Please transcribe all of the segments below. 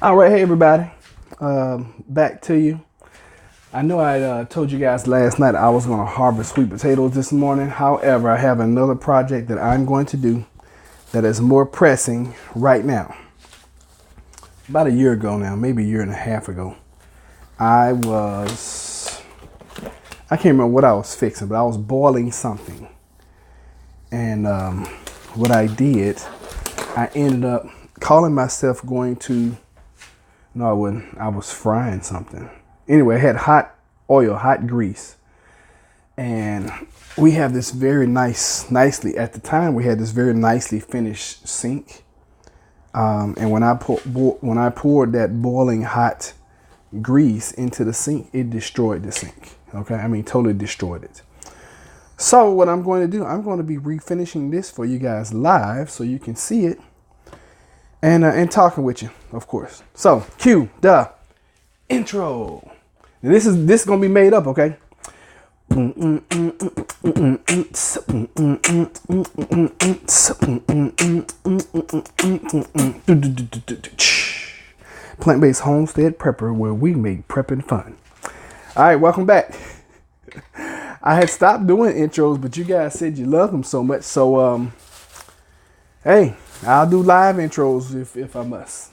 All right, hey everybody, back to you. I know I told you guys last night I was going to harvest sweet potatoes this morning. However, I have another project that I'm going to do that is more pressing right now. About a year ago now, maybe a year and a half ago, I can't remember what I was fixing, but I was boiling something. And what I did, I ended up calling myself going to, no, I wasn't. I was frying something. Anyway, I had hot oil, hot grease. And we have this very nicely, at the time, we had this very nicely finished sink. And when I poured that boiling hot grease into the sink, it destroyed the sink. Okay, I mean, totally destroyed it. So what I'm going to do, I'm going to be refinishing this for you guys live so you can see it. And talking with you, of course. So, cue the intro. And this is gonna be made up, okay? Plant-based homestead prepper, where we make prepping fun. All right, welcome back. I had stopped doing intros, but you guys said you love them so much, so hey. I'll do live intros if I must.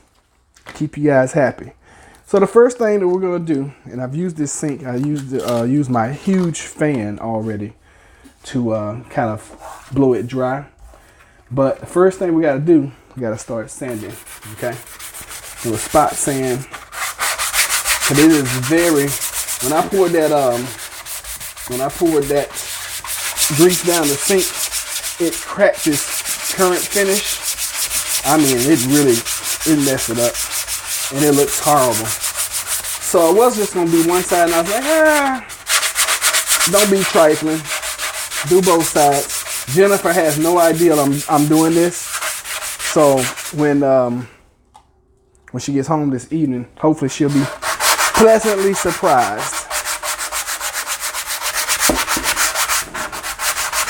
Keep you guys happy. So the first thing that we're going to do, and I've used this sink, I used my huge fan already to kind of blow it dry. But the first thing we got to do, we got to start sanding, okay? Do a spot sand. But it is very, when I poured that grease down the sink, it cracked this current finish. I mean, it messed it up, and it looks horrible. So it was just gonna be one side, and I was like, don't be trifling, do both sides. Jennifer has no idea I'm doing this. So when she gets home this evening, hopefully she'll be pleasantly surprised.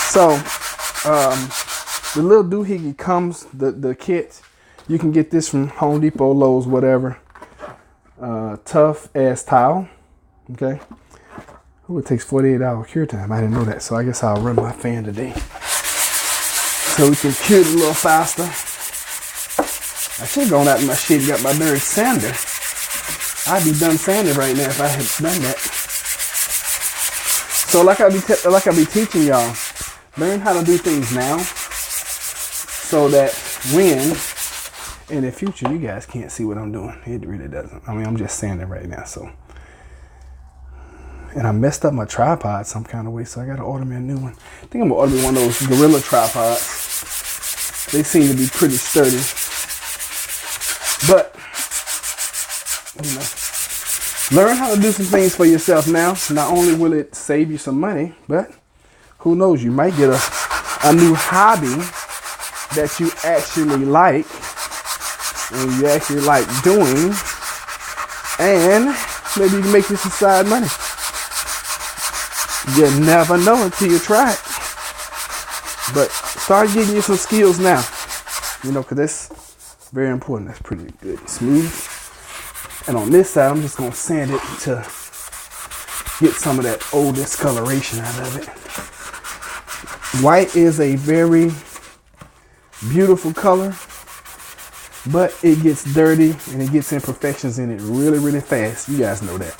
So, the little doohickey comes, the kit. You can get this from Home Depot, Lowe's, whatever. Tough as towel. Okay. Oh, it takes 48 hour cure time. I didn't know that. So I guess I'll run my fan today, so we can cure it a little faster. I should have gone out in my shit and got my darn sander. I'd be done sanding right now if I had done that. So like I be teaching y'all, learn how to do things now, so that when in the future you guys can't see what I'm doing. It really doesn't. I mean, I'm just sanding right now. So, and I messed up my tripod some kind of way, so I gotta order me a new one. I think I'm gonna order me one of those Gorilla tripods. They seem to be pretty sturdy. But you know, learn how to do some things for yourself now. Not only will it save you some money, but who knows, you might get a new hobby that you actually like, and you actually like doing, and maybe you can make you some side money. You never know until you try it. But start getting you some skills now, you know, because that's very important. That's pretty good and smooth. And on this side, I'm just going to sand it to get some of that old discoloration out of it. White is a very beautiful color, but it gets dirty and it gets imperfections in it really, really fast. You guys know that.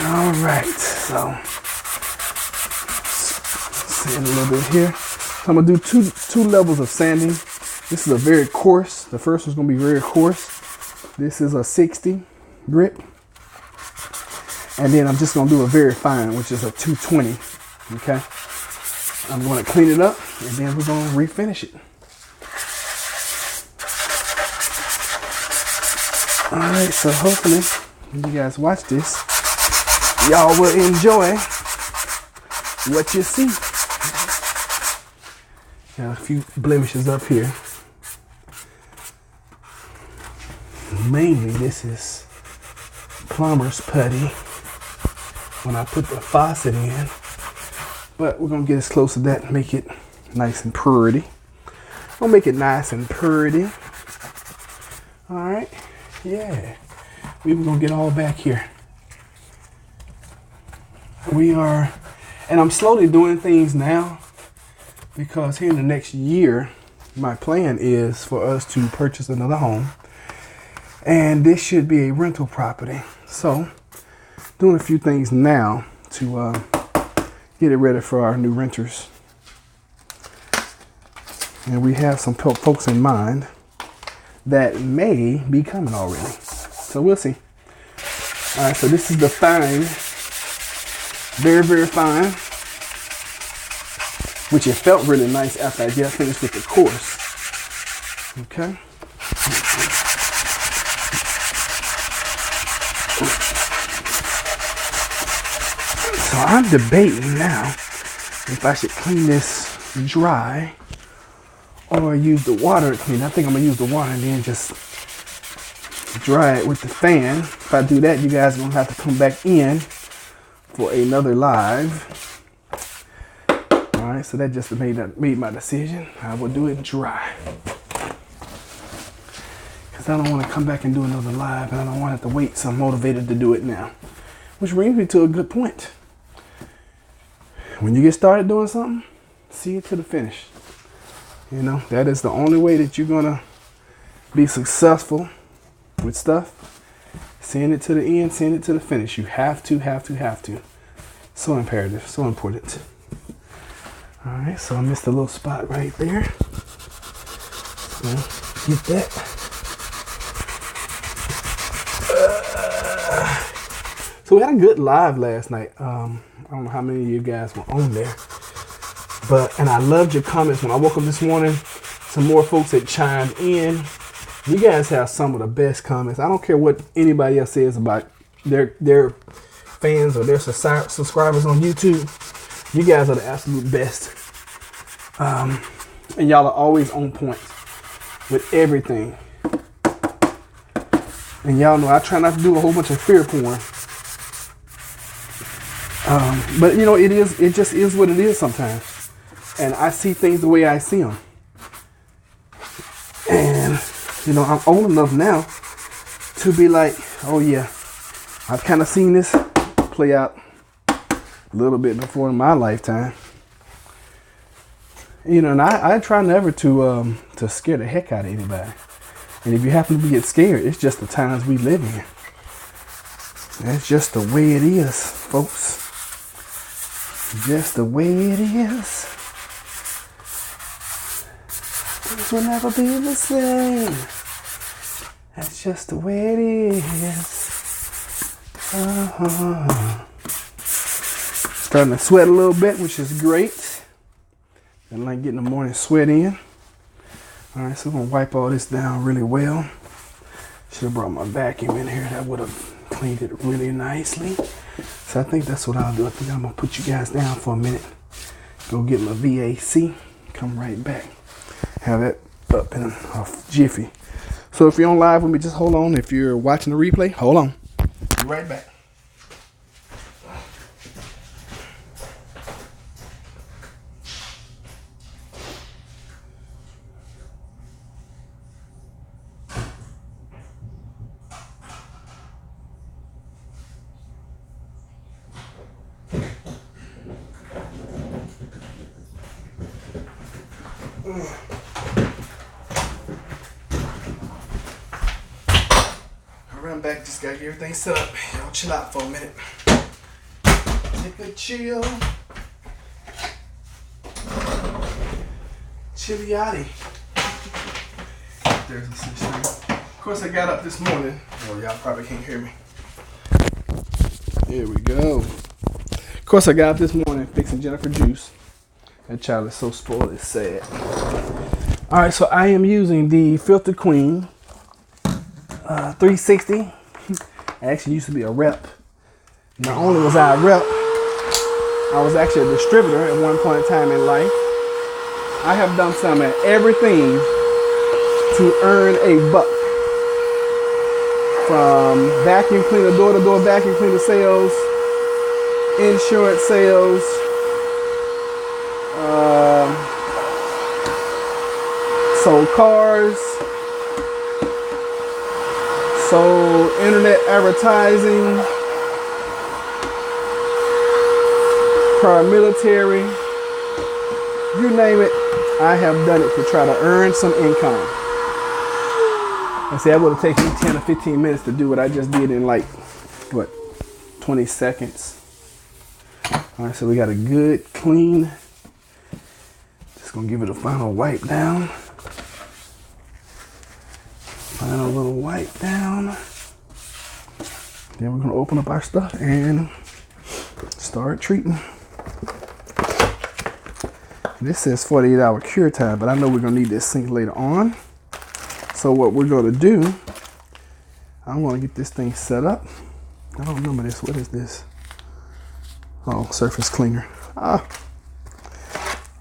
All right, so sand a little bit here. So I'm gonna do two levels of sanding. This is a very coarse. The first one's gonna be very coarse. This is a 60 grit, and then I'm just gonna do a very fine, which is a 220. Okay, I'm going to clean it up, and then we're going to refinish it. All right, so hopefully when you guys watch this, y'all will enjoy what you see. Got a few blemishes up here. Mainly this is plumber's putty when I put the faucet in. But we're going to get as close to that and make it nice and pretty. We'll make it nice and pretty. All right. Yeah. We were going to get all back here. We are, and I'm slowly doing things now because here in the next year, my plan is for us to purchase another home. And this should be a rental property. So, doing a few things now to get it ready for our new renters. And we have some folks in mind that may be coming already. So we'll see. All right, so this is the fine. Very, very fine. Which it felt really nice after I just finished with the course. Okay. So I'm debating now if I should clean this dry or use the water to clean. I think I'm gonna use the water and then just dry it with the fan. If I do that, you guys are gonna have to come back in for another live. All right, so that just made my decision. I will do it dry because I don't want to come back and do another live, and I don't want to have to wait. So I'm motivated to do it now, which brings me to a good point. When you get started doing something, see it to the finish. You know, that is the only way that you're gonna be successful with stuff. Seeing it to the end, seeing it to the finish. You have to. So imperative, so important. All right, so I missed a little spot right there. So get that. So we had a good live last night. I don't know how many of you guys were on there, and I loved your comments when I woke up this morning. Some more folks that chimed in. You guys have some of the best comments. I don't care what anybody else says about their fans or their subscribers on YouTube. You guys are the absolute best. And y'all are always on point with everything. And y'all know I try not to do a whole bunch of fear porn. But you know, it just is what it is sometimes. And I see things the way I see them. And, you know, I'm old enough now to be like, oh yeah, I've kind of seen this play out a little bit before in my lifetime. You know, and I try never to scare the heck out of anybody. And if you happen to get scared, it's just the times we live in. That's just the way it is, folks. Just the way it is. Things will never be the same. That's just the way it is. Starting to sweat a little bit, which is great. I like getting the morning sweat in. All right, so we're gonna wipe all this down really well. Should have brought my vacuum in here. That would have cleaned it really nicely. So I think that's what I'll do. I think I'm gonna put you guys down for a minute. Go get my VAC. Come right back. Have that up in a jiffy. So if you're on live with me, just hold on. If you're watching the replay, hold on. Be right back. Run back, just gotta get everything set up. Y'all chill out for a minute. Take a chill. Chilliati. There's the switch. Of course, I got up this morning. Oh, y'all probably can't hear me. Here we go. Of course, I got up this morning fixing Jennifer juice. That child is so spoiled, it's sad. All right, so I am using the Filter Queen 360. I actually used to be a rep. Not only was I a rep, I was actually a distributor at one point in time in life. I have done some and everything to earn a buck. From vacuum cleaner, door-to-door vacuum cleaner sales, insurance sales, sold cars, So internet advertising, paramilitary, you name it, I have done it to try to earn some income. I say I would have taken me 10 or 15 minutes to do what I just did in like, what, 20 seconds. All right, so we got a good, clean, just gonna give it a final wipe down. Final little wipe down. Then we're gonna open up our stuff and start treating. This says 48-hour cure time, but I know we're gonna need this sink later on. So what we're gonna do, I'm gonna get this thing set up. I don't remember this. What is this? Oh, surface cleaner. Oh,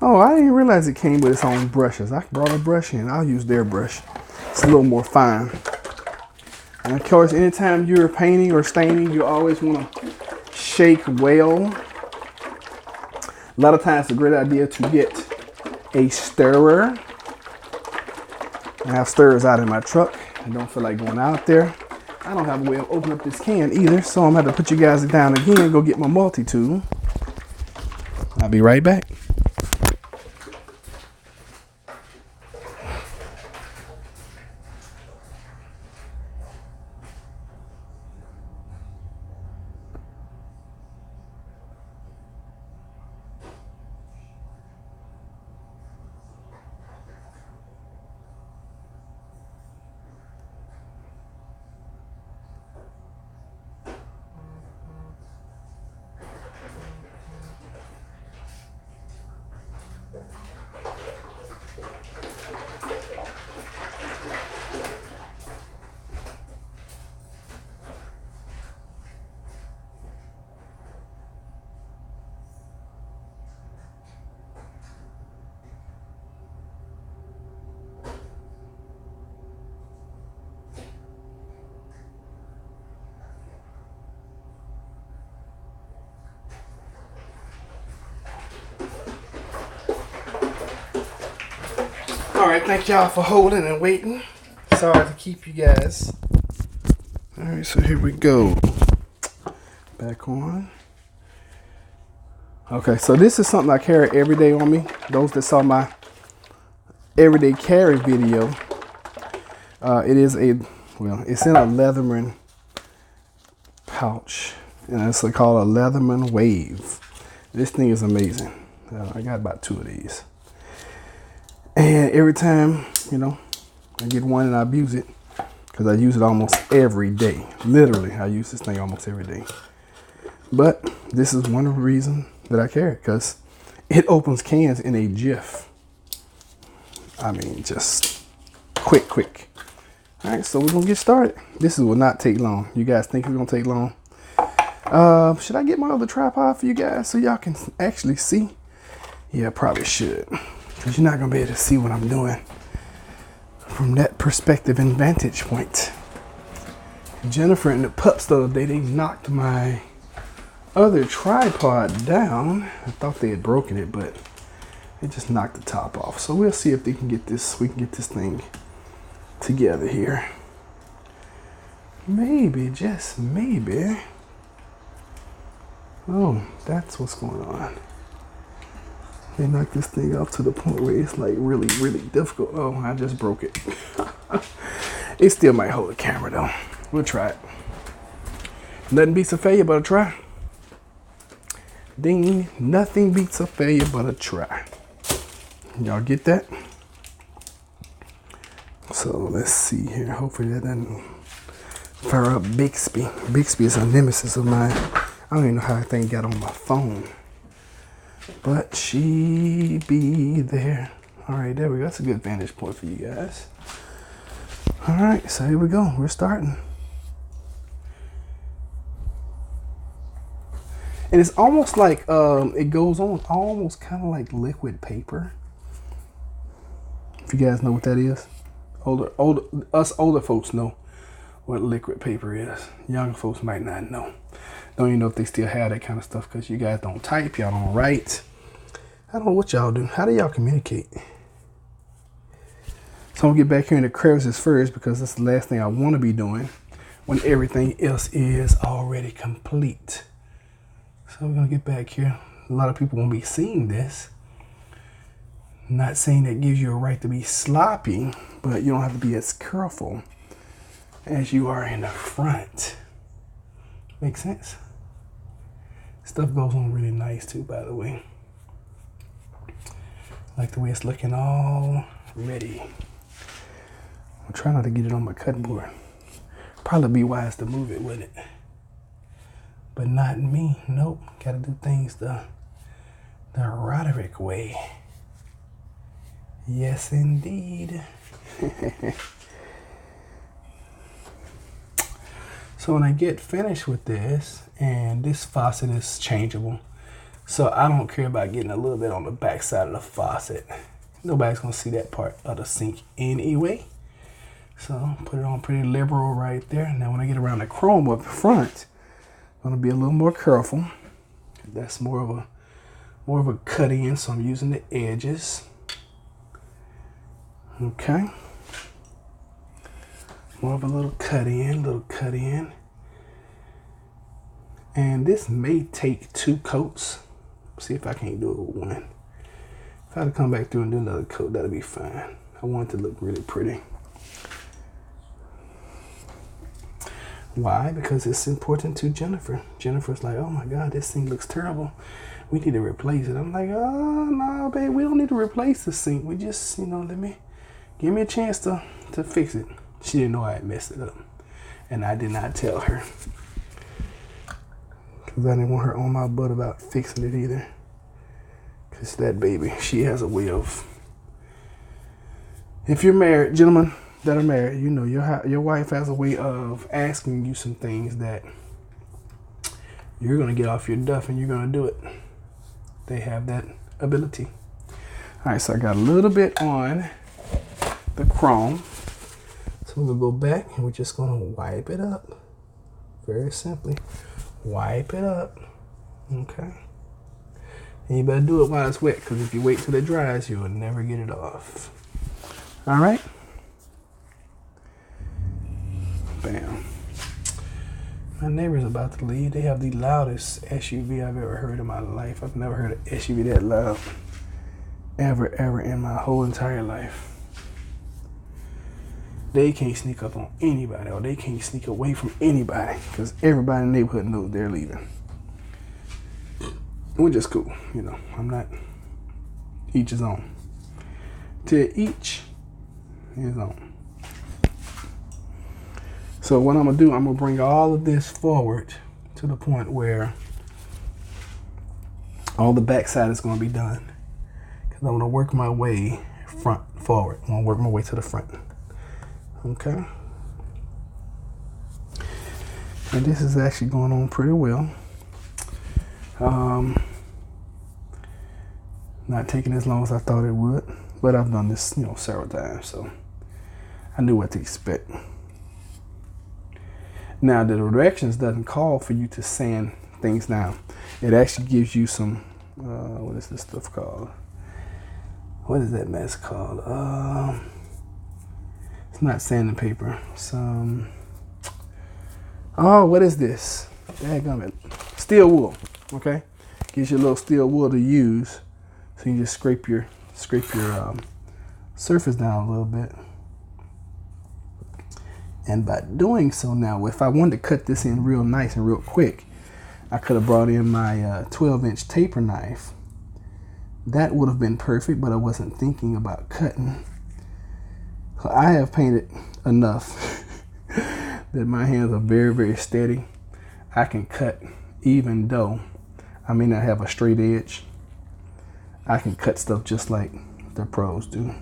I didn't realize it came with its own brushes. I brought a brush in. I'll use their brush. It's a little more fine. And of course, anytime you're painting or staining, you always want to shake well. A lot of times, it's a great idea to get a stirrer. I have stirrers out in my truck. I don't feel like going out there. I don't have a way of opening up this can either, so I'm gonna have to put you guys down again, go get my multi-tool. I'll be right back. All right, thank y'all for holding and waiting. Sorry to keep you guys. All right, so here we go. Back on. Okay, so this is something I carry every day on me. Those that saw my everyday carry video, it is it's in a Leatherman pouch, and it's called a Leatherman Wave. This thing is amazing. I got about 2 of these. And every time, I get one and I abuse it, because I use it almost every day. Literally, I use this thing almost every day. But this is one of the reasons that I carry it, because it opens cans in a jiff. I mean, just quick. All right, so we're going to get started. This will not take long. You guys think it's going to take long? Should I get my other tripod for you guys so y'all can actually see? Yeah, I probably should. Because you're not going to be able to see what I'm doing from that perspective and vantage point. Jennifer and the pups the other day, they knocked my other tripod down. I thought they had broken it, but they just knocked the top off. So we'll see if we can get this thing together here. Maybe, just maybe. Oh, that's what's going on. They knocked this thing off to the point where it's like really, really difficult. Oh, I just broke it. It still might hold the camera though. We'll try it. Nothing beats a failure but a try. Ding, nothing beats a failure but a try. Y'all get that? So let's see here. Hopefully that doesn't fire up Bixby. Bixby is a nemesis of mine. I don't even know how that thing got on my phone. But she be there. All right, there we go. That's a good vantage point for you guys. All right, so here we go. We're starting. And it's almost like it goes on almost kind of like liquid paper. If you guys know what that is. Us older folks know what liquid paper is. Younger folks might not know. Don't even know if they still have that kind of stuff, because you guys don't type, y'all don't write. I don't know what y'all do. How do y'all communicate? So I'm gonna get back here in the crevices first, because that's the last thing I want to be doing. when everything else is already complete. So we're gonna get back here. A lot of people won't be seeing this. Not saying that gives you a right to be sloppy, but you don't have to be as careful as you are in the front. Make sense? Stuff goes on really nice too, by the way. I like the way it's looking all ready. I'm trying not to get it on my cutting board. Probably be wise to move it with it. But not me. Nope. Gotta do things the Roderick way. Yes, indeed. So when I get finished with this, and this faucet is changeable, so I don't care about getting a little bit on the back side of the faucet. Nobody's gonna see that part of the sink anyway. So put it on pretty liberal right there. Now when I get around the chrome up front, I'm gonna be a little more careful. That's more of a cut in, so I'm using the edges. Okay. More of a little cut in. And this may take 2 coats. See if I can't do it with one. If I had to come back through and do another coat, that'll be fine. I want it to look really pretty. Why? Because it's important to Jennifer. Jennifer's like, oh my God, this thing looks terrible. We need to replace it. I'm like, oh no, babe, we don't need to replace the sink. We just, give me a chance to fix it. She didn't know I had messed it up. And I did not tell her. Because I didn't want her on my butt about fixing it either. Because that baby, she has a way of... If you're married, gentlemen that are married, you know your wife has a way of asking you some things that you're going to get off your duff and you're going to do it. They have that ability. All right, so I got a little bit on the chrome. So we'll go back and we're just going to wipe it up. Very simply. Wipe it up. Okay. And you better do it while it's wet, because if you wait till it dries, you will never get it off. All right. Bam. My neighbor's about to leave. They have the loudest SUV I've ever heard in my life. I've never heard an SUV that loud ever in my whole entire life. They can't sneak up on anybody, or they can't sneak away from anybody, because everybody in the neighborhood knows they're leaving. Which is cool, I'm not, each his own. To each his own. So what I'm gonna do, I'm gonna bring all of this forward to the point where all the backside is gonna be done. Because I'm gonna work my way forward. I'm gonna work my way to the front. Okay. And this is actually going on pretty well. Not taking as long as I thought it would, but I've done this, several times, so I knew what to expect. Now, the directions doesn't call for you to sand things down. It actually gives you some, what is this stuff called? What is that mess called? It's not sanding paper. Some, what is this? Dadgummit. Steel wool, okay? Gives you a little steel wool to use. So you just scrape your surface down a little bit. And by doing so now, if I wanted to cut this in real nice and real quick, I could have brought in my 12-inch taper knife. That would have been perfect, but I wasn't thinking about cutting. So I have painted enough that my hands are very, very steady. I can cut even though I may not have a straight edge. I can cut stuff just like the pros do.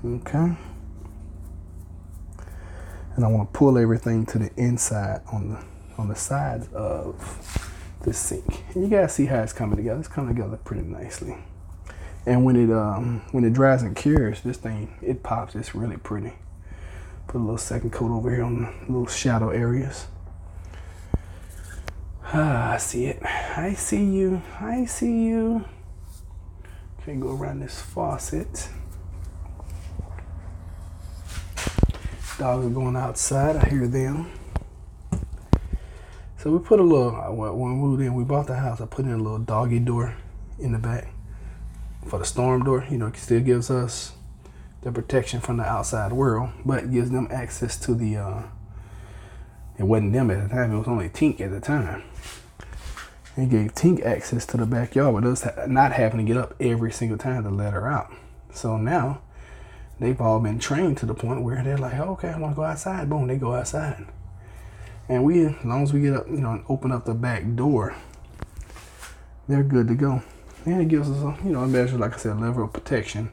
Okay. And I want to pull everything to the inside on the sides of the sink. And you guys see how it's coming together. It's coming together pretty nicely. And when it dries and cures, this thing, it pops. It's really pretty. Put a little second coat over here on the little shadow areas. I see it. I see you. I see you. Okay, go around this faucet. Dogs are going outside. I hear them. So we put a little, when we moved in, we bought the house, I put in a little doggy door in the back for the storm door. You know, it still gives us the protection from the outside world, but gives them access to the, it wasn't them at the time, it was only Tink at the time. It gave Tink access to the backyard with us not having to get up every single time to let her out. So now they've all been trained to the point where they're like, oh, okay, I want to go outside. Boom, they go outside. And we, as long as we get up, you know, and open up the back door, they're good to go. And it gives us a, you know, a measure, like I said, a level of protection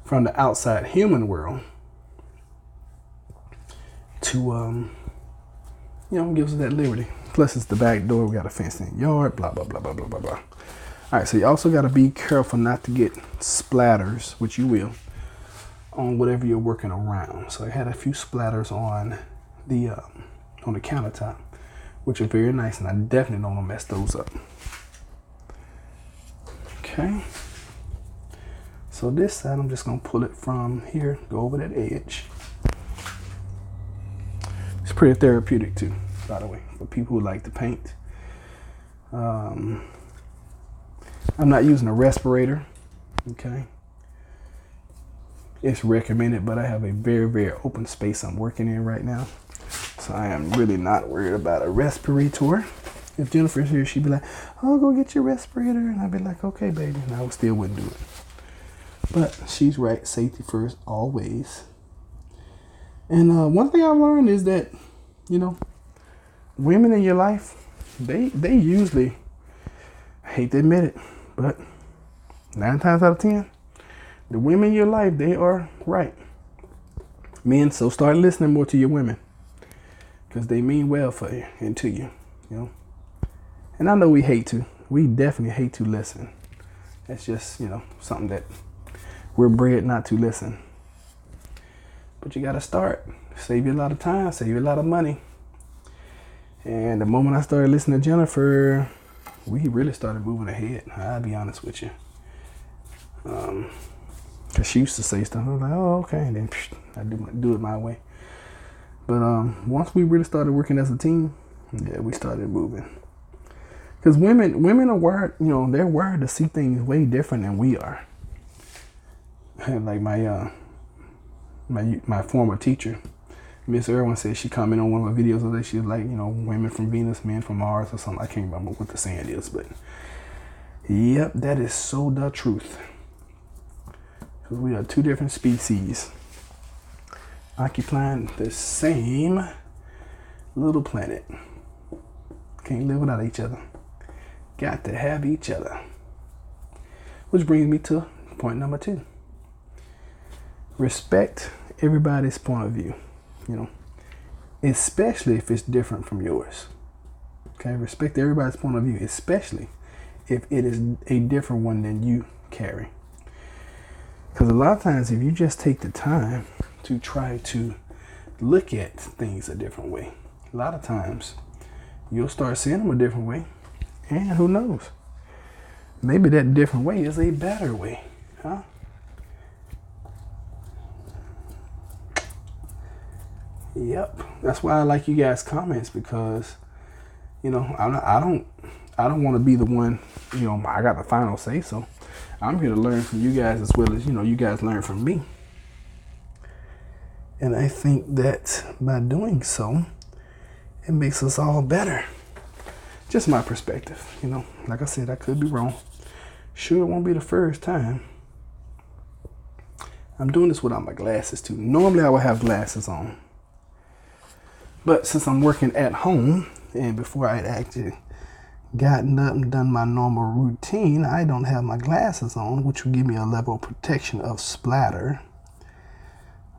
from the outside human world to, you know, gives us that liberty. Plus, it's the back door. We got a fenced in yard, blah, blah, blah, blah, blah, blah, blah. All right, so you also got to be careful not to get splatters, which you will, on whatever you're working around. So I had a few splatters on the countertop, which are very nice, and I definitely don't want to mess those up. Okay. So this side, I'm just going to pull it from here, go over that edge. It's pretty therapeutic too, by the way, for people who like to paint. I'm not using a respirator, okay? It's recommended, but I have a very, very open space I'm working in right now. So I am really not worried about a respirator. If Jennifer's here, she'd be like, oh, go get your respirator. And I'd be like, okay, baby. And I still wouldn't do it. But she's right. Safety first, always. And one thing I've learned is that, you know, women in your life, they usually, I hate to admit it, but 9 times out of 10, the women in your life, they are right. Men, so start listening more to your women, because they mean well for you and to you, you know. And I know we definitely hate to listen. That's just, you know, something that we're bred not to listen. But you got to start. Save you a lot of time, save you a lot of money. And the moment I started listening to Jennifer, we really started moving ahead. I'll be honest with you. Because she used to say stuff. I was like, oh, okay. And then I do it my way. But once we really started working as a team, yeah, we started moving. Because women are wired, you know, they're wired to see things way different than we are. And like my former teacher, Miss Irwin, said, she commented on one of my videos today. She was like, you know, women from Venus, men from Mars, or something. I can't remember what the saying is, but yep, that is so the truth. Because we are 2 different species occupying the same little planet. Can't live without each other. Got to have each other. Which brings me to point number 2. Respect everybody's point of view, you know, especially if it's different from yours. Okay, respect everybody's point of view, especially if it is a different one than you carry. Because a lot of times, if you just take the time to try to look at things a different way, a lot of times you'll start seeing them a different way. And who knows? Maybe that different way is a better way, huh? Yep. That's why I like you guys' comments, because, you know, I don't want to be the one, you know, I got the final say so. I'm here to learn from you guys as well as, you know, you guys learn from me. And I think that by doing so, it makes us all better. Just my perspective, you know. Like I said, I could be wrong. Sure, it won't be the first time. I'm doing this without my glasses too. Normally I would have glasses on. But since I'm working at home, and before I had actually gotten up and done my normal routine, I don't have my glasses on, which will give me a level of protection of splatter.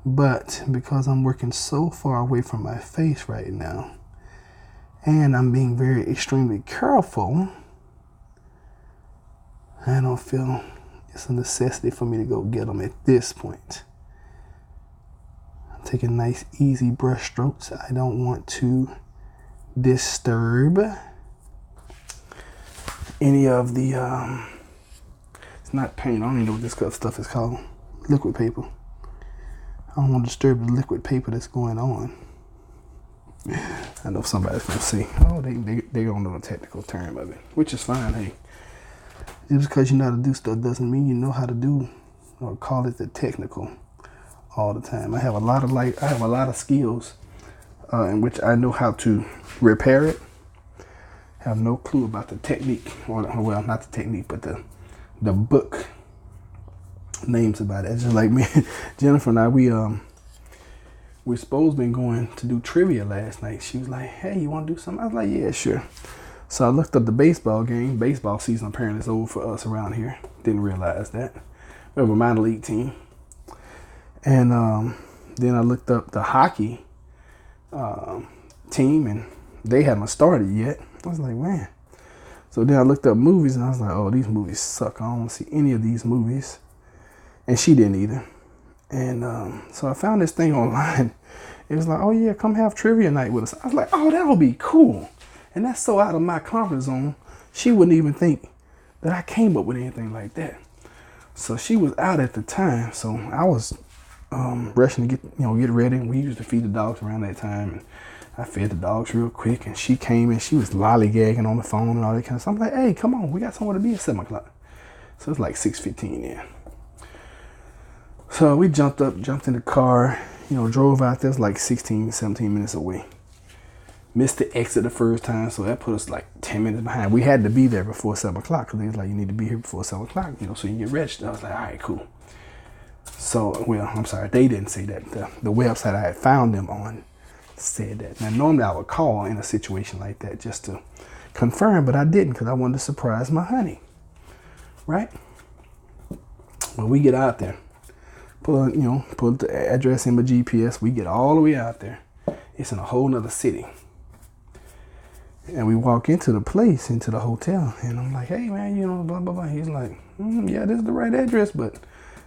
But because I'm working so far away from my face right now, and I'm being very extremely careful, I don't feel it's a necessity for me to go get them at this point. I'm taking nice, easy brush strokes. I don't want to disturb any of the, it's not paint. I don't even know what this stuff is called. Liquid paper. I don't want to disturb the liquid paper that's going on. I know somebody's gonna say, oh, they don't know the technical term of it, which is fine. Hey, just because you know how to do stuff doesn't mean you know how to do or call it the technical all the time. I have a lot of skills in which I know how to repair it. Have no clue about the technique, or well, not the technique, but the book names about it. It's just like me, Jennifer and I, we're supposed to been going to do trivia last night. She was like, hey, you want to do something? I was like, yeah, sure. So I looked up the baseball game. Baseball season apparently is over for us around here. Didn't realize that. We have a minor league team. And then I looked up the hockey team, and they haven't started yet. I was like, man. So then I looked up movies, and I was like, oh, these movies suck. I don't want to see any of these movies. And she didn't either. And so I found this thing online. It was like, oh, yeah, come have trivia night with us. I was like, oh, that would be cool. And that's so out of my comfort zone. She wouldn't even think that I came up with anything like that. So she was out at the time. So I was rushing to get ready. We used to feed the dogs around that time. And I fed the dogs real quick. And she came and she was lollygagging on the phone and all that kind of stuff. I'm like, hey, come on. We got somewhere to be at 7 o'clock. So it's like 6:15 in. So we jumped in the car, drove out there. It was like 16, 17 minutes away. Missed the exit the first time, so that put us like 10 minutes behind. We had to be there before 7 o'clock because they was like, you need to be here before 7 o'clock, so you can get registered. I was like, all right, cool. So, well, I'm sorry, they didn't say that. The website I had found them on said that. Now, normally I would call in a situation like that just to confirm, but I didn't because I wanted to surprise my honey, right? Well, we get out there. Pull the address in my GPS. We get all the way out there. It's in a whole nother city. And we walk into the place, into the hotel. And I'm like, hey, man, blah, blah, blah. He's like, yeah, this is the right address. And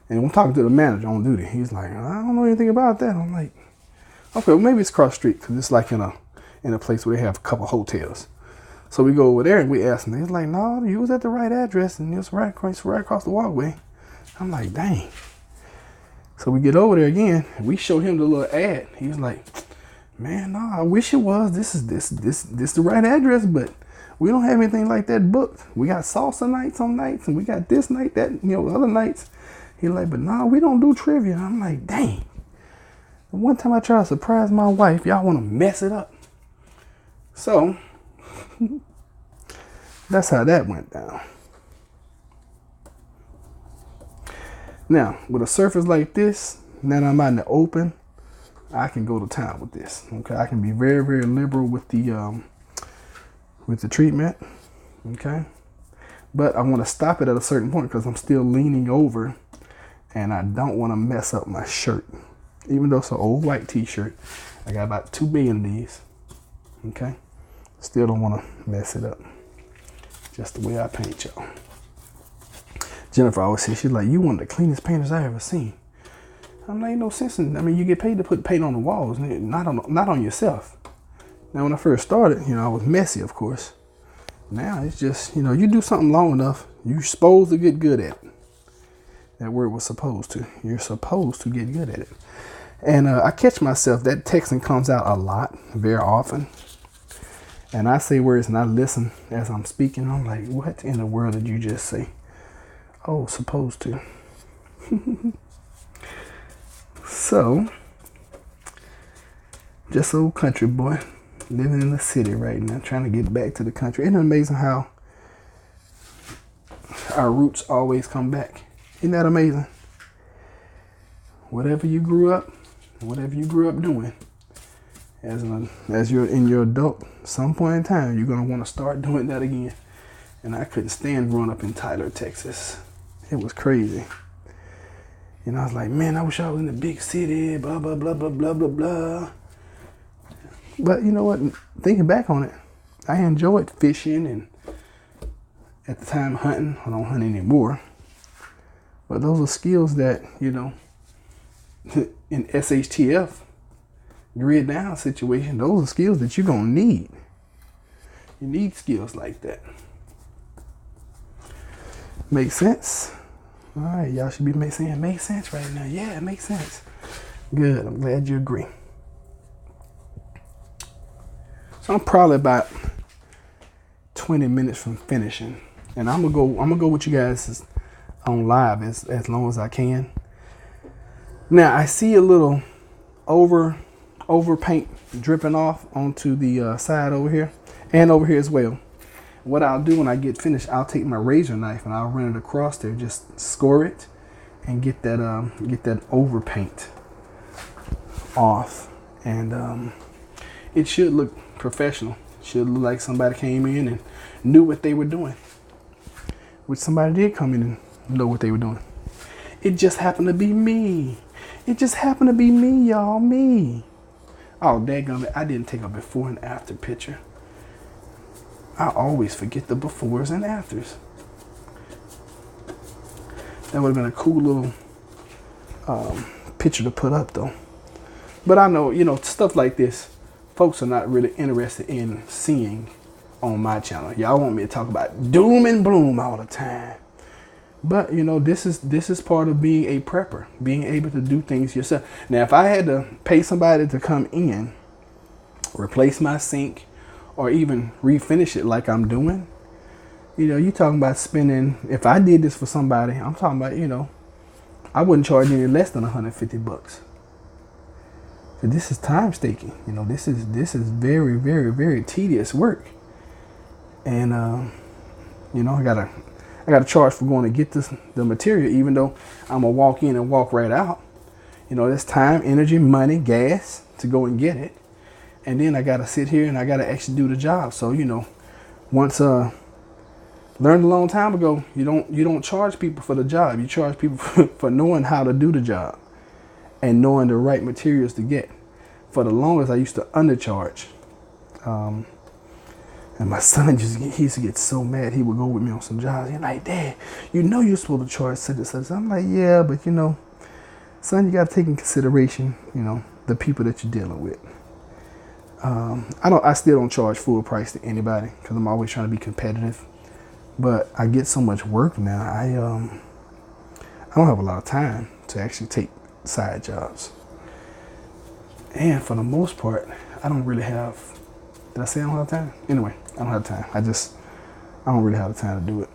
I'm talking to the manager on duty. He's like, I don't know anything about that. I'm like, okay, well, maybe it's cross street because it's like in a place where they have a couple hotels. So we go over there and we ask him. He's like, no, you was at the right address. And it's right across the walkway. I'm like, dang. So we get over there again. And we show him the little ad. He was like, man, no, I wish it was. This is the right address, but we don't have anything like that booked. We got salsa nights on nights, and we got this night, that, other nights. He's like, but no, we don't do trivia. And I'm like, dang. The one time I try to surprise my wife, y'all want to mess it up. So that's how that went down. Now, with a surface like this, now that I'm out in the open, I can go to town with this. Okay, I can be very, very liberal with the treatment. Okay, but I want to stop it at a certain point because I'm still leaning over, and I don't want to mess up my shirt. Even though it's an old white T-shirt, I got about 2 billion of these. Okay, still don't want to mess it up. Just the way I paint, y'all. Jennifer always says, she's like, you one of the cleanest painters I ever seen. I'm like, no sense in, you get paid to put paint on the walls, not on yourself. Now, when I first started, I was messy, of course. Now it's just, you do something long enough, you're supposed to get good at it. That word was supposed to. You're supposed to get good at it. And I catch myself, that texting comes out a lot, very often. And I say words and I listen as I'm speaking. I'm like, what in the world did you just say? Oh, supposed to. So, just old country boy, living in the city right now, trying to get back to the country. Isn't it amazing how our roots always come back? Isn't that amazing? Whatever you grew up doing, as you're in your adult, some point in time, you're going to want to start doing that again. And I couldn't stand growing up in Tyler, Texas. It was crazy. I was like, man, I wish I was in the big city, blah, blah, blah, blah, blah, blah, blah. But you know what? Thinking back on it, I enjoyed fishing and at the time hunting. I don't hunt anymore. But those are skills that, in SHTF, grid down situation, those are skills that you're going to need. You need skills like that. Make sense? All right, y'all should be saying, make sense right now. Yeah, it makes sense. Good. I'm glad you agree. So I'm probably about 20 minutes from finishing, and I'm gonna go with you guys on live as long as I can. Now I see a little over paint dripping off onto the side over here and over here as well. What I'll do when I get finished, I'll take my razor knife and I'll run it across there, just score it and get that over paint off, and it should look professional. Should look like somebody came in and knew what they were doing, which somebody did come in and know what they were doing. It just happened to be me. It just happened to be me, y'all. Me. Oh, daggone it. I didn't take a before and after picture. I always forget the befores and afters. That would have been a cool little picture to put up, though. But I know, stuff like this, folks are not really interested in seeing on my channel. Y'all want me to talk about doom and gloom all the time. But this is part of being a prepper, being able to do things yourself. Now, if I had to pay somebody to come in, replace my sink, or even refinish it like I'm doing, you talking about spending. If I did this for somebody, I'm talking about, I wouldn't charge any less than $150. So this is time staking. This is very, very, very tedious work, and I gotta charge for going to get the material, even though I'm gonna walk in and walk right out. There's time, energy, money, gas to go and get it, and then I gotta sit here and I gotta actually do the job. So once learned a long time ago, you don't charge people for the job. You charge people for knowing how to do the job and knowing the right materials to get. For the longest, I used to undercharge. And my son he used to get so mad. He would go with me on some jobs. He's like, Dad, you're supposed to charge such and such. I'm like, yeah, but son, you got to take in consideration, the people that you're dealing with. I still don't charge full price to anybody because I'm always trying to be competitive. But I get so much work now. I don't have a lot of time to actually take side jobs. And for the most part, I don't really have. Did I say I don't have time? Anyway, I don't have time. I don't really have the time to do it.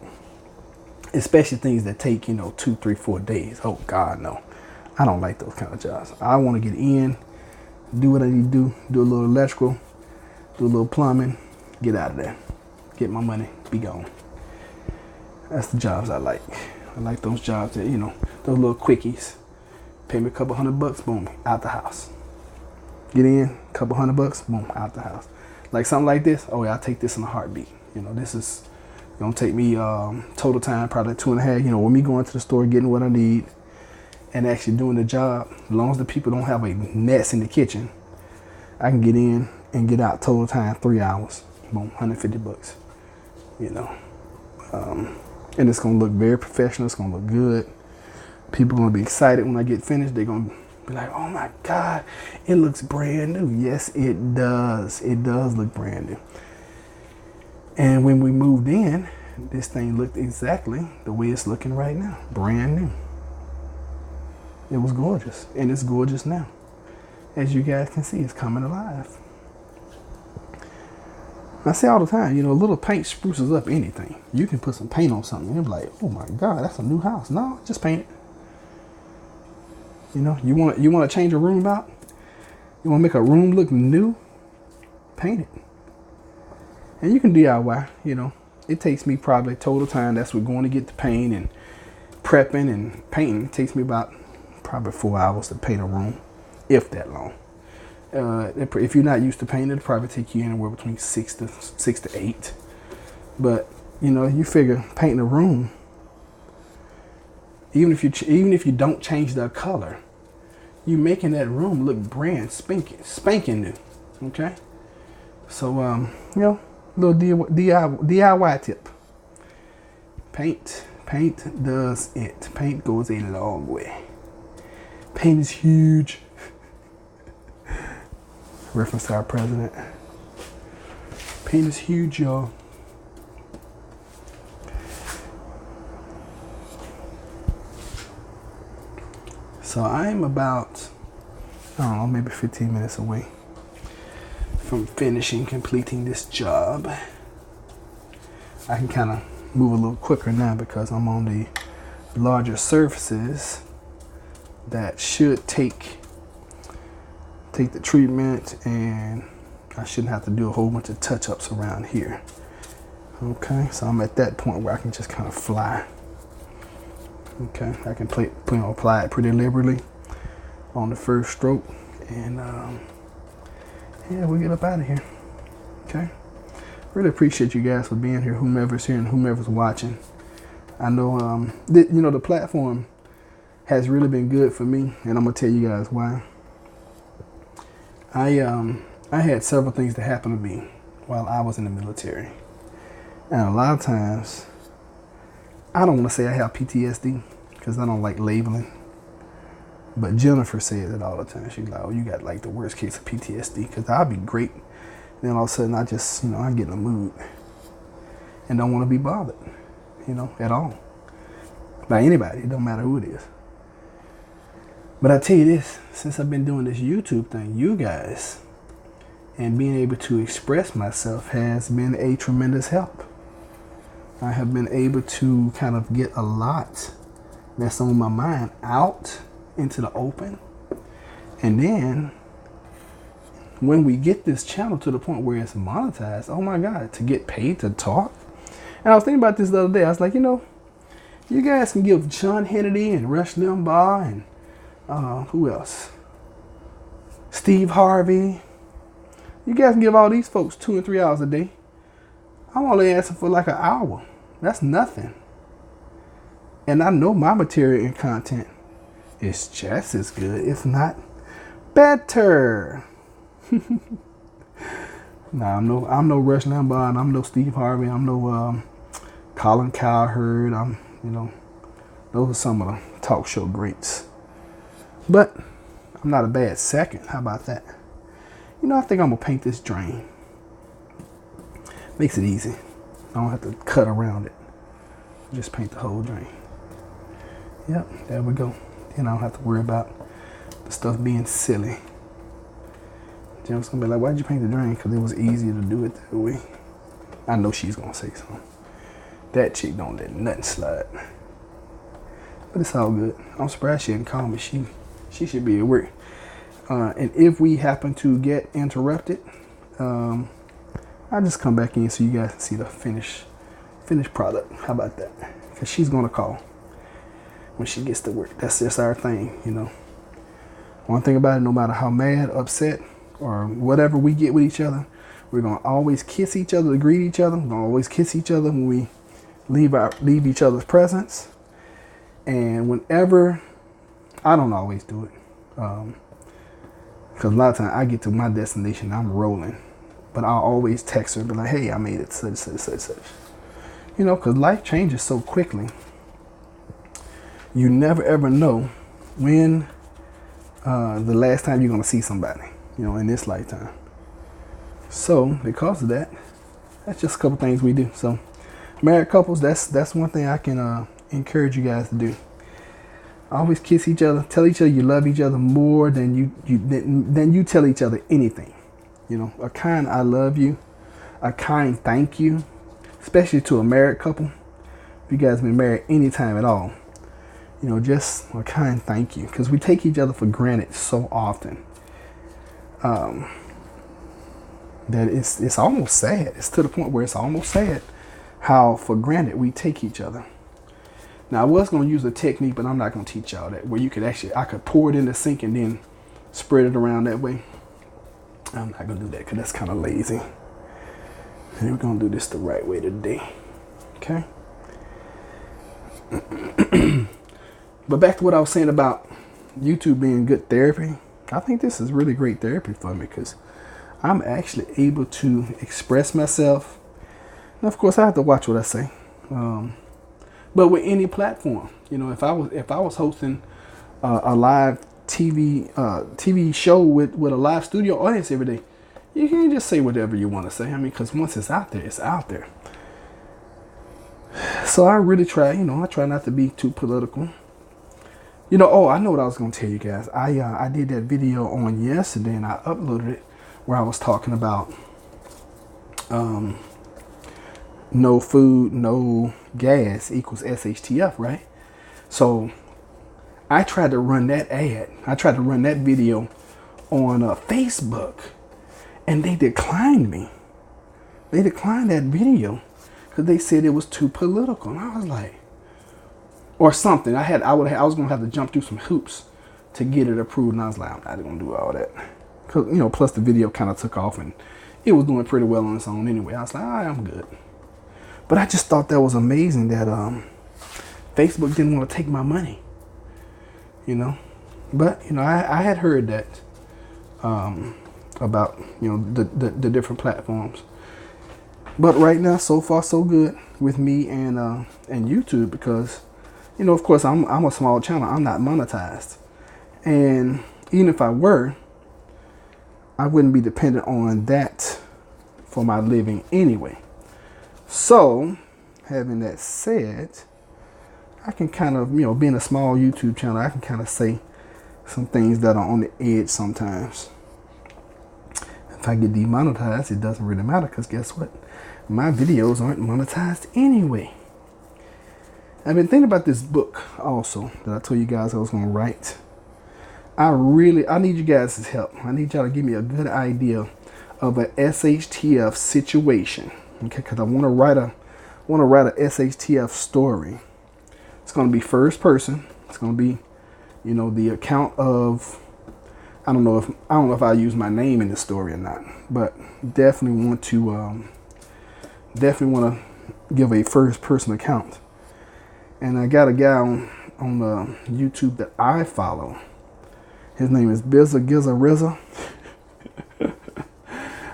Especially things that take, 2, 3, 4 days. Oh God, no. I don't like those kind of jobs. I want to get in, do what I need to do a little electrical, do a little plumbing, get out of there. Get my money, be gone. That's the jobs I like. I like those jobs that, those little quickies. Pay me a couple $100, boom, out the house. Get in, couple $100, boom, out the house. Like something like this, oh yeah, I'll take this in a heartbeat. This is gonna take me total time, probably 2.5, with me going to the store, getting what I need, and actually doing the job. As long as the people don't have a mess in the kitchen, I can get in and get out total time, 3 hours, boom, $150, and it's gonna look very professional. It's gonna look good. People are gonna be excited when I get finished. They're gonna be like, oh my God, it looks brand new. Yes, it does. It does look brand new. And when we moved in, this thing looked exactly the way it's looking right now. Brand new. It was gorgeous. And it's gorgeous now. As you guys can see, it's coming alive. I say all the time, a little paint spruces up anything. You can put some paint on something and you're like, oh my God, that's a new house. No, just paint it. You want to change a room out? You want to make a room look new? Paint it. And you can DIY, It takes me probably total time. That's what going to get the paint and prepping and painting. It takes me about probably 4 hours to paint a room, if that long. If you're not used to painting, it'll probably take you anywhere between 6 to 8. But, you figure painting a room, even if you don't change the color, you're making that room look brand spanking new. Okay, so little DIY tip: paint does it. Paint goes a long way. Paint is huge. Reference to our president. Paint is huge, y'all. So I'm about I don't know, maybe 15 minutes away from completing this job. I can kind of move a little quicker now because I'm on the larger surfaces that should take the treatment, and I shouldn't have to do a whole bunch of touch-ups around here. Okay, so I'm at that point where I can just kind of fly. Okay, I can apply it pretty liberally on the first stroke, and yeah, we'll get up out of here. Okay, really appreciate you guys for being here, whomever's here and whomever's watching. I know the platform has really been good for me, and I'm gonna tell you guys why. I had several things that happened to me while I was in the military, and a lot of times I don't want to say I have PTSD because I don't like labeling, but Jennifer says it all the time. She's like, "Oh, you got like the worst case of PTSD," because I'll be great, then all of a sudden I just I get in a mood and don't want to be bothered, at all by anybody. It don't matter who it is. But I tell you this, since I've been doing this YouTube thing, you guys, and being able to express myself has been a tremendous help. I have been able to kind of get a lot that's on my mind out into the open. And then when we get this channel to the point where it's monetized, oh my God, to get paid to talk. And I was thinking about this the other day. I was like, you guys can give Sean Hannity and Rush Limbaugh and who else? Steve Harvey. You guys can give all these folks 2 and 3 hours a day. I'm only asking for like an hour. That's nothing. And I know my material and content is just as good, if not better. Nah, I'm no Rush Limbaugh, and I'm no Steve Harvey. I'm no Colin Cowherd. Those are some of the talk show greats. But I'm not a bad second. How about that? I think I'm gonna paint this drain. Makes it easy. I don't have to cut around it. Just paint the whole drain. Yep, there we go. Then I don't have to worry about the stuff being silly. Jim's gonna be like, "Why'd you paint the drain?" Because it was easier to do it that way. I know she's gonna say something. That chick don't let nothing slide. But it's all good. I'm surprised she didn't call me. She should be at work. And if we happen to get interrupted, I'll just come back in so you guys can see the finished product. How about that? Because she's gonna call when she gets to work. That's just our thing, One thing about it, no matter how mad, upset, or whatever we get with each other, we're gonna always kiss each other to greet each other. We're gonna always kiss each other when we leave each other's presence. And whenever, I don't always do it, because a lot of times I get to my destination, I'm rolling, but I'll always text her and be like, "Hey, I made it, such, because life changes so quickly. You never ever know when the last time you're going to see somebody, in this lifetime. So because of that, that's just a couple things we do. So married couples, that's one thing I can encourage you guys to do. Always kiss each other. Tell each other you love each other more than you tell each other anything. A kind "I love you," a kind "thank you," especially to a married couple. If you guys have been married any time at all, just a kind "thank you," because we take each other for granted so often that it's almost sad. It's to the point where it's almost sad how for granted we take each other. Now, I was going to use a technique, but I'm not going to teach y'all that, where I could pour it in the sink and then spread it around that way. I'm not going to do that because that's kind of lazy. And we're going to do this the right way today. Okay? But back to what I was saying about YouTube being good therapy. I think this is really great therapy for me because I'm actually able to express myself. And of course, I have to watch what I say. But with any platform, if I was hosting a live TV show with a live studio audience every day, you can't just say whatever you want to say. Because once it's out there, it's out there. So I really try, I try not to be too political. You know, oh, I know what I was gonna tell you guys. I did that video on yesterday and I uploaded it where I was talking about no food, no gas equals SHTF, right? So I tried to run that ad. I tried to run that video on Facebook, and they declined me. They declined that video because they said it was too political. And I was like, or something. I was gonna have to jump through some hoops to get it approved. And I was like, I'm not gonna do all that. Cause you know, plus the video kind of took off and it was doing pretty well on its own anyway. I was like, all right, I'm good. But I just thought that was amazing that Facebook didn't want to take my money. You know, but you know, I had heard that about, you know, the different platforms. But right now, so far so good with me and YouTube, because you know, of course, I'm a small channel. I'm not monetized, and even if I were, I wouldn't be dependent on that for my living anyway. So, having that said, I can kind of, you know, being a small YouTube channel, I can kind of say some things that are on the edge sometimes. If I get demonetized, it doesn't really matter, because guess what? My videos aren't monetized anyway. I've been thinking about this book also that I told you guys I was going to write. I need you guys' help. I need y'all to give me a good idea of a SHTF situation. Okay, because I want to write a SHTF story. It's going to be first person. It's going to be, you know, the account of, I don't know if I use my name in the story or not, but definitely want to give a first person account. And I got a guy on YouTube that I follow. His name is Bizza Gizza Rizza.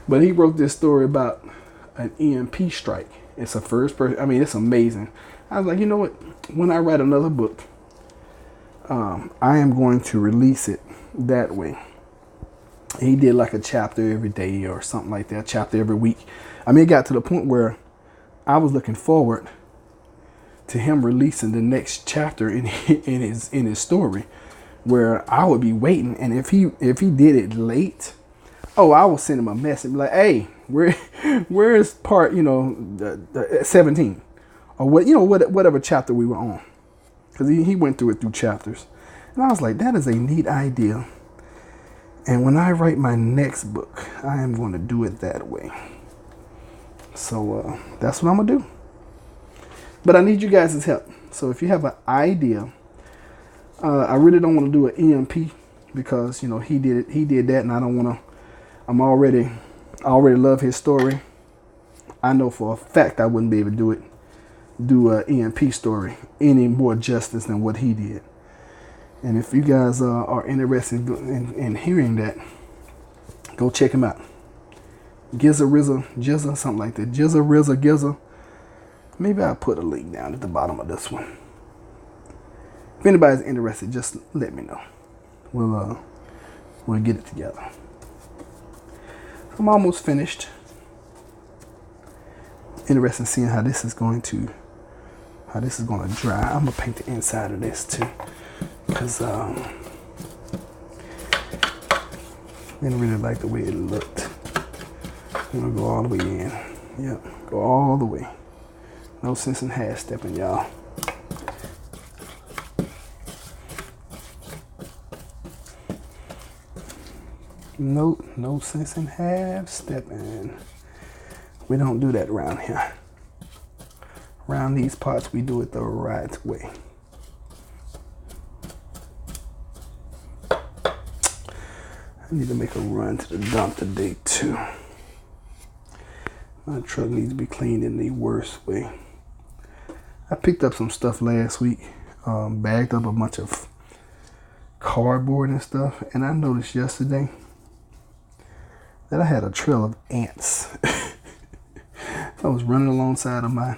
But he wrote this story about an EMP strike. It's a first person. I mean, it's amazing. I was like, you know what? When I write another book, I am going to release it that way. He did like a chapter every day or something like that, a chapter every week. I mean, it got to the point where I was looking forward to him releasing the next chapter in his story, where I would be waiting, and if he did it late, oh, I will send him a message like, hey, where's part, you know, the 17 or what, you know, whatever chapter we were on, because he went through it through chapters, and I was like, that is a neat idea. And when I write my next book, I am going to do it that way. So that's what I'm gonna do. But I need you guys' help. So if you have an idea, I really don't want to do an EMP because, you know, he did that, and I don't want to. I already love his story. I know for a fact I wouldn't be able to do an EMP story any more justice than what he did. And if you guys are interested in hearing that, go check him out. Gizza Rizza Jizza, something like that. Jizza Rizza Gizza. Maybe I'll put a link down at the bottom of this one. If anybody's interested, just let me know. We'll get it together. I'm almost finished. Interested in seeing how this is going to dry. I'm gonna paint the inside of this too, because I didn't really like the way it looked. I'm gonna go all the way in. Yep, go all the way. No sense in half stepping, y'all. Nope, no sense in half stepping. We don't do that around here. Around these parts, we do it the right way. I need to make a run to the dump today too. My truck needs to be cleaned in the worst way. I picked up some stuff last week, bagged up a bunch of cardboard and stuff, and I noticed yesterday that I had a trail of ants. I was running alongside of my,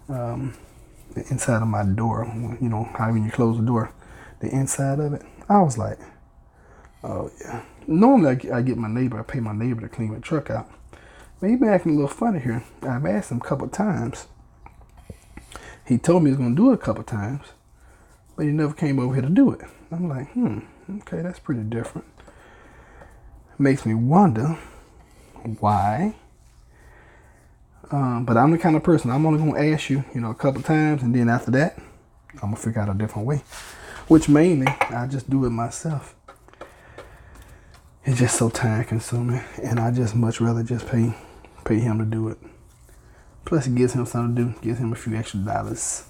the inside of my door, you know, how when you close the door, the inside of it. I was like, oh yeah. Normally I get my neighbor, I pay my neighbor to clean my truck out. But he been acting a little funny here. I've asked him a couple of times. He told me he was going to do it a couple of times, but he never came over here to do it. I'm like, okay, that's pretty different. Makes me wonder why. But I'm the kind of person, I'm only going to ask you, a couple times, and then after that, I'm going to figure out a different way. Which mainly, I just do it myself. It's just so time consuming, and I just much rather just pay him to do it. Plus, it gives him something to do, gives him a few extra dollars.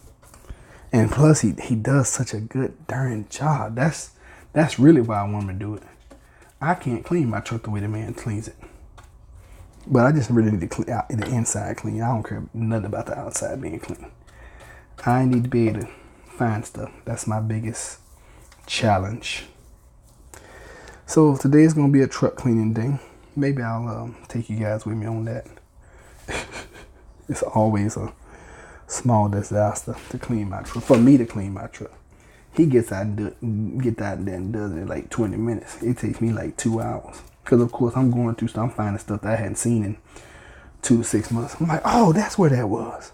And plus, he does such a good darn job. That's really why I want him to do it. I can't clean my truck the way the man cleans it. But I just really need to clean out the inside clean. I don't care nothing about the outside being clean. I need to be able to find stuff. That's my biggest challenge. So today's going to be a truck cleaning day. Maybe I'll take you guys with me on that. It's always a small disaster to clean my truck. For me to clean my truck. He gets out there and does it in like 20 minutes. It takes me like 2 hours. Because, of course, I'm going through stuff. I'm finding stuff that I hadn't seen in 2 to 6 months. I'm like, oh, that's where that was.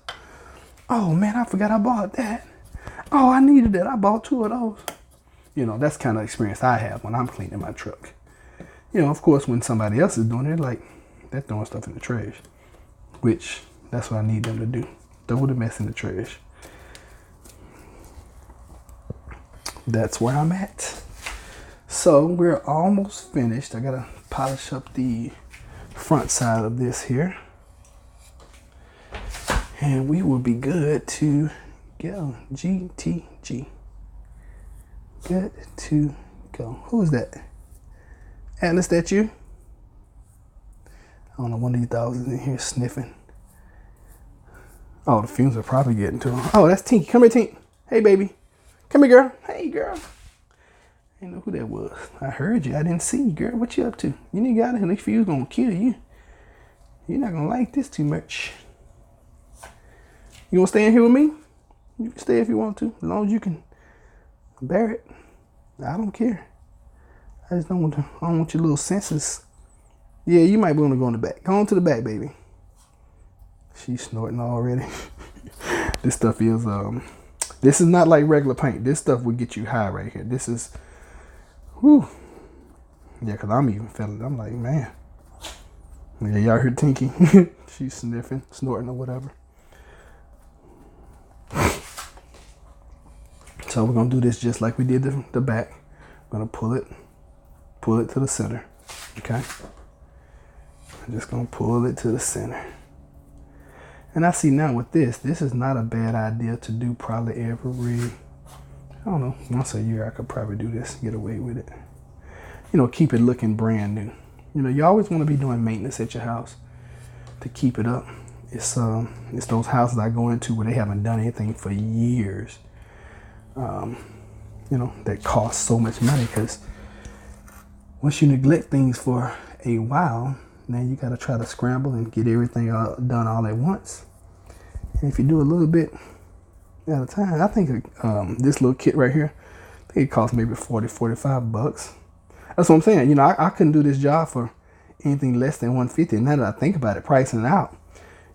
Oh, man, I forgot I bought that. Oh, I needed that. I bought 2 of those. That's the kind of experience I have when I'm cleaning my truck. Of course, when somebody else is doing it, like, they're throwing stuff in the trash. Which, that's what I need them to do. Throw the mess in the trash. That's where I'm at. So we're almost finished. I gotta polish up the front side of this here, and we will be good to go. GTG. Good to go. Who is that? Atlas, that you? I don't know, one of these dogs is in here sniffing. Oh, the fumes are probably getting to him. Oh, that's Tinky. Come here, Tink. Hey, baby. Come here, girl. Hey, girl. I didn't know who that was. I heard you. I didn't see you, girl. What you up to? You need to get out of here. This fuse gonna kill you. You're not gonna like this too much. You wanna stay in here with me? You can stay if you want to, as long as you can bear it. I don't care. I just don't want your little senses. Yeah, you might want to go in the back. Go on to the back, baby. She's snorting already. This stuff is this is not like regular paint. This stuff will get you high right here. This is, whew. Yeah, because I'm even feeling it. I'm like, man. Yeah, y'all heard Tinky? She's sniffing, snorting, or whatever. So we're going to do this just like we did the back. I'm going to pull it to the center. Okay? I'm just going to pull it to the center. And I see now with this is not a bad idea to do probably every, I don't know, once a year I could probably do this, get away with it. Keep it looking brand new. You always want to be doing maintenance at your house to keep it up. It's those houses I go into where they haven't done anything for years. That cost so much money, because once you neglect things for a while, then you got to try to scramble and get everything done all at once. And if you do a little bit at a time, I think this little kit right here, I think it costs maybe $40-45. That's what I'm saying. I couldn't do this job for anything less than $150. Now that I think about it, pricing it out,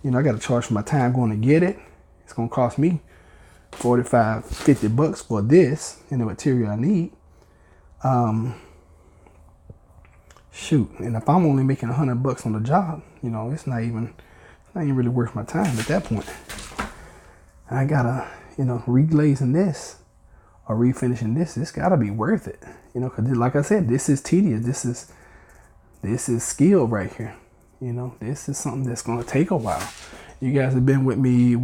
I got to charge for my time going to get it. It's going to cost me $45-50 for this and the material I need. Shoot, and if I'm only making $100 on the job, it's not even really worth my time at that point. I gotta, reglazing this or refinishing this. It's gotta be worth it, because like I said, this is tedious. This is skill right here. This is something that's gonna take a while. You guys have been with me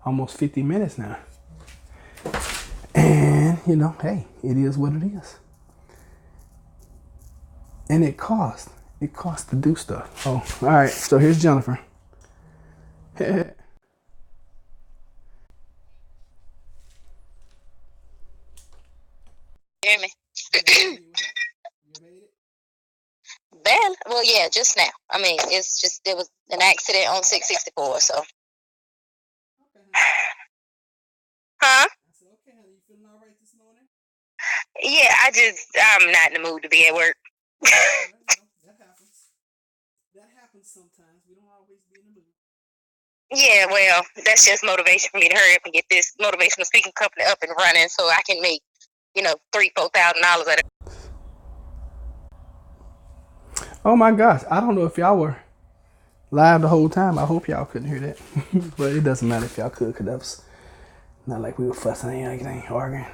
almost 50 minutes now, and hey, it is what it is. And it costs to do stuff. Oh, all right. So here's Jennifer. Hear me? Bad? Well, yeah, just now. I mean, there was an accident on 664, so. Huh? Yeah, I'm not in the mood to be at work. That happens sometimes. We don't always be in the mood. Yeah, well, that's just motivation for me to hurry up and get this motivational speaking company up and running so I can make, $3,000-$4,000 at a. Oh my gosh, I don't know if y'all were live the whole time. I hope y'all couldn't hear that. But it doesn't matter if y'all could, because that was not like we were fussing or anything, arguing.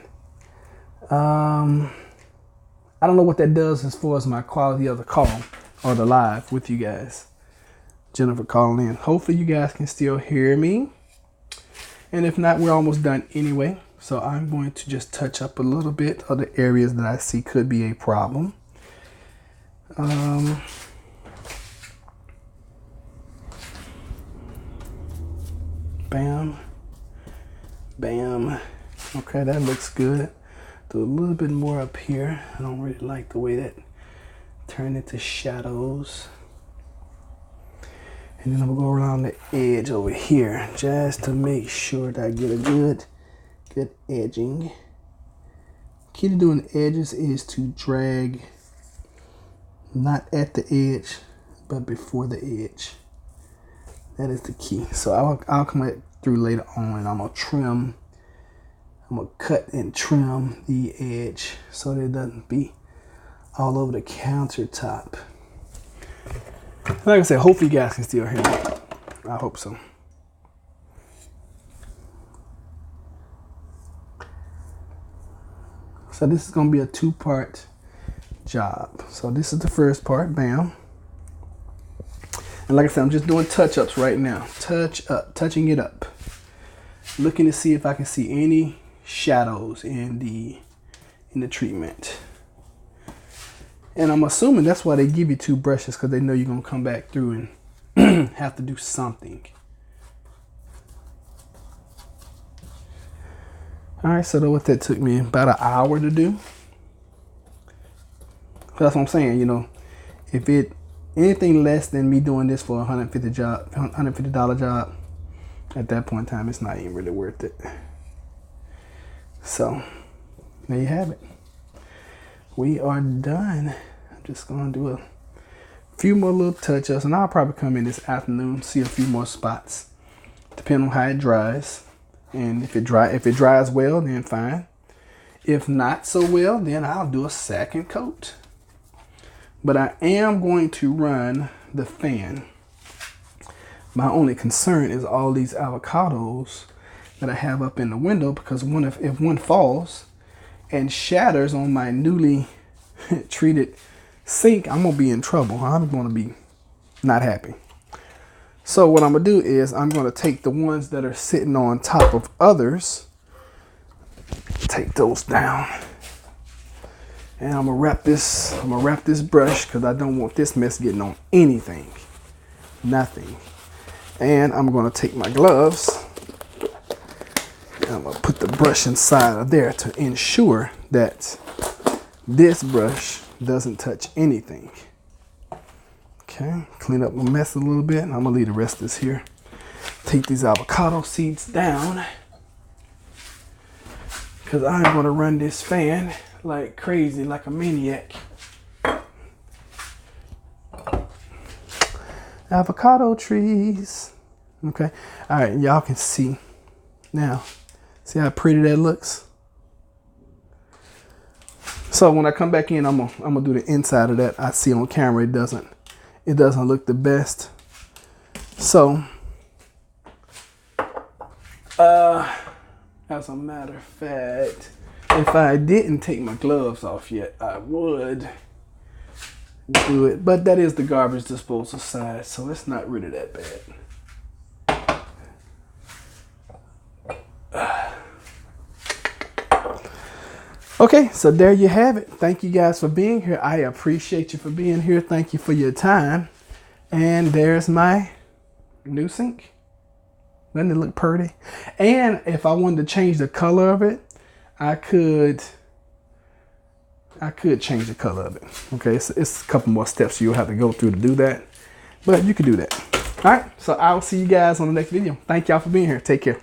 I don't know what that does as far as my quality of the call or the live with you guys. Jennifer calling in. Hopefully you guys can still hear me. And if not, we're almost done anyway. So I'm going to just touch up a little bit of the areas that I see could be a problem. Bam. Bam. Okay, that looks good. Do a little bit more up here. I don't really like the way that turned into shadows. And then I'm gonna go around the edge over here just to make sure that I get a good edging. Key to doing the edges is to drag not at the edge, but before the edge. That is the key. So I'll come through later on and I'm gonna trim. I'm gonna cut and trim the edge so that it doesn't be all over the countertop. Like I said, hopefully you guys can still hear me. I hope so. So this is going to be a 2-part job. So this is the first part, bam. And like I said, I'm just doing touch-ups right now. Touching it up. Looking to see if I can see any shadows in the treatment. And I'm assuming that's why they give you 2 brushes, because they know you're going to come back through and have to do something. All right, so what that took me about an hour to do. That's what I'm saying, if anything less than me doing this for a $150 job, at that point in time, it's not even really worth it. So there you have it. We are done. I'm just gonna do a few more little touch-ups, and I'll probably come in this afternoon, see a few more spots, depending on how it dries. And if it dries well, then fine. If not so well, then I'll do a second coat. But I am going to run the fan. My only concern is all these avocados that I have up in the window, because if one falls and shatters on my newly treated sink, I'm gonna be in trouble. I'm gonna be not happy. So what I'm gonna do is I'm gonna take the ones that are sitting on top of others, take those down, and I'm gonna wrap this brush, because I don't want this mess getting on anything, nothing. And I'm gonna take my gloves, I'm gonna put the brush inside of there to ensure that this brush doesn't touch anything. Okay, clean up my mess a little bit. I'm gonna leave the rest of this here. Take these avocado seeds down, because I'm gonna run this fan like crazy, like a maniac. Avocado trees. Okay, all right, y'all can see now. See how pretty that looks? So when I come back in, I'm gonna do the inside of that. I see on camera it doesn't look the best. So as a matter of fact, if I didn't take my gloves off yet, I would do it. But that is the garbage disposal side, so it's not really that bad. Okay, so there you have it. Thank you guys for being here. I appreciate you for being here. Thank you for your time. And there's my new sink. Doesn't it look pretty? And if I wanted to change the color of it, I could change the color of it. Okay, it's a couple more steps you'll have to go through to do that, but you can do that. All right, so I'll see you guys on the next video. Thank y'all for being here. Take care.